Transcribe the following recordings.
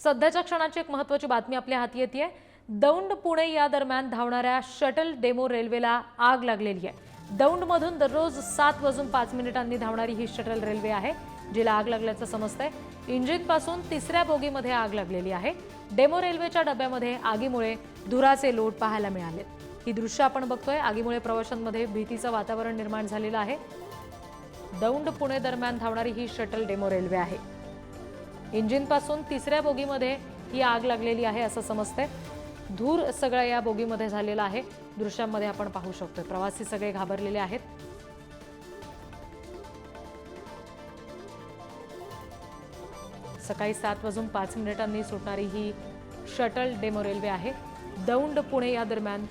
सध्याच्या क्षणाची एक महत्त्वाची बातमी आपल्या हाती येते। दौंड पुणे या दरम्यान धावणाऱ्या शटल डेमो रेल्वेला आग लागलेली आहे। दौंडमधून दररोज 7:05 धावणारी ही शटल रेल्वे आहे, जिला आग लागल्याचं समजतंय। इंजिनपासून तिसऱ्या बोगीमध्ये आग लागलेली आहे। डेमो रेल्वेच्या डब्यामध्ये आगीमुळे धुराचे लोट पाहायला मिळाले। ही दृश्य आपण बघतोय। आगीमुळे प्रवाशांमध्ये भीतीचं वातावरण निर्माण झालेलं आहे। दौंड पुणे दरम्यान धावणारी ही शटल डेमो रेल्वे आहे। इंजिनपासून तिसऱ्या बोगीमध्ये ही आग लागलेली आहे असं समजतंय। धूर सगळा या बोगीमध्ये झालेला आहे। दृश्यांमध्ये आपण पाहू शकतो प्रवासी सगळे घाबरलेले आहेत। सकाळी 7:05 सुटणारी ही शटल डेमो रेल्वे आहे। दौंड पुणे या दरम्यान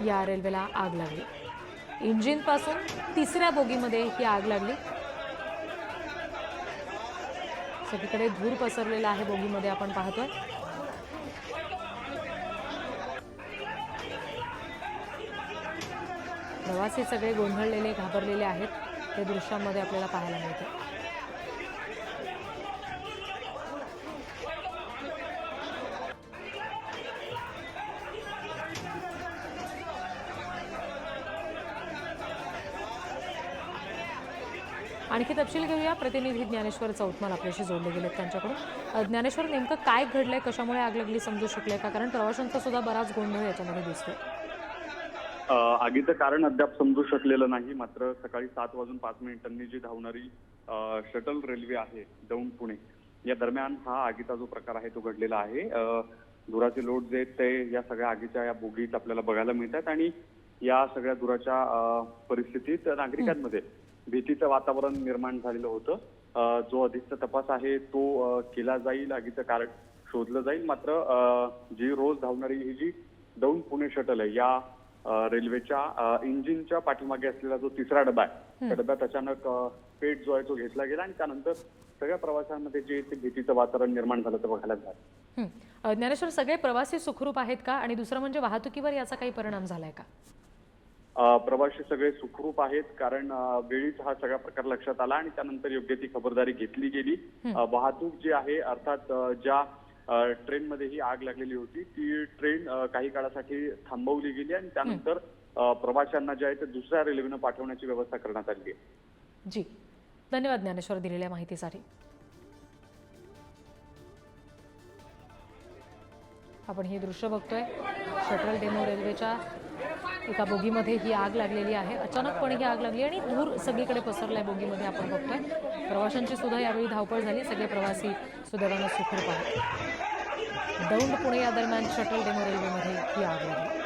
या रेल्वेला आग लागली। इंजिनपासून तिसऱ्या बोगीमध्ये ही आग लागली। सगळीकडे धूर पसरलेला आहे बोगीमध्ये आपण पाहतोय। प्रवासी सगळे गोंधळलेले घाबरलेले आहेत, हे दृश्यांमध्ये आपल्याला पाहायला मिळते। आणखी तपशील घेऊया। प्रतिनिधी ज्ञानेश्वर चौतमाल आपल्याशी जोडले गेलेत त्यांच्याकडून। ज्ञानेश्वर, नेमकं काय घडलंय, कशामुळे आग लागली समजू शकले का? कारण प्रवाशांचा सुद्धा बराच गोंधळ याच्यामध्ये दिसतोय। आगीचं कारण अद्याप समजू शकलेलं नाही। मात्र सकाळी 7:05 जी धावणारी शटल रेल्वे आहे दौंड पुणे या दरम्यान हा आगीचा जो प्रकार आहे तो घडलेला आहे। धुराचे लोट जे आहेत ते या सगळ्या आगीच्या या बोगीत आपल्याला बघायला मिळतात आणि या सगळ्या धुराच्या परिस्थितीत नागरिकांमध्ये भीतीचं वातावरण निर्माण झालेलं होतं। जो अधिकचा तपास आहे तो केला जाईल, आगीचं कारण शोधलं जाईल। मात्र जी रोज धावणारी ही जी दौंड पुणे शटल आहे या रेल्वेच्या इंजिनच्या पाठीमागे असलेला जो तिसरा डबा आहे त्या डब्यात अचानक पेट जो आहे तो घेतला गेला आणि त्यानंतर सगळ्या प्रवाशांमध्ये जे भीतीचं वातावरण निर्माण झालं ते बघायला मिळालं। ज्ञानेश्वर, सगळे प्रवासी सुखरूप आहेत का? आणि दुसरं म्हणजे वाहतुकीवर याचा काही परिणाम झालाय का? प्रवासी सगळे सुखरूप आहेत, कारण वेळीच हा सगळा प्रकार लक्षात आला आणि त्यानंतर योग्य ती खबरदारी घेतली गेली। वाहतूक जी आहे, अर्थात ज्या ट्रेनमध्ये ही आग लागलेली होती ती ट्रेन काही काळासाठी थांबवली गेली आणि त्यानंतर प्रवाशांना जे आहे ते दुसऱ्या रेल्वेनं पाठवण्याची व्यवस्था करण्यात आली आहे। जी, धन्यवाद ज्ञानेश्वर दिलेल्या माहितीसाठी। आपण ही दृश्य बघतोय। शटल डेमो रेल्वेच्या एका बोगीमध्ये ही आग लागलेली आहे। अचानकपणे ही आग लागली आणि धूर सगळीकडे पसरलाय बोगीमध्ये आपण बघतोय। प्रवाशांची सुद्धा यावेळी धावपळ झाली। सगळे प्रवासी सुदैवाने सुखरूप आहेत। दौंड पुणे या दरम्यान शटल डेमो रेल्वेमध्ये ही आग लागली।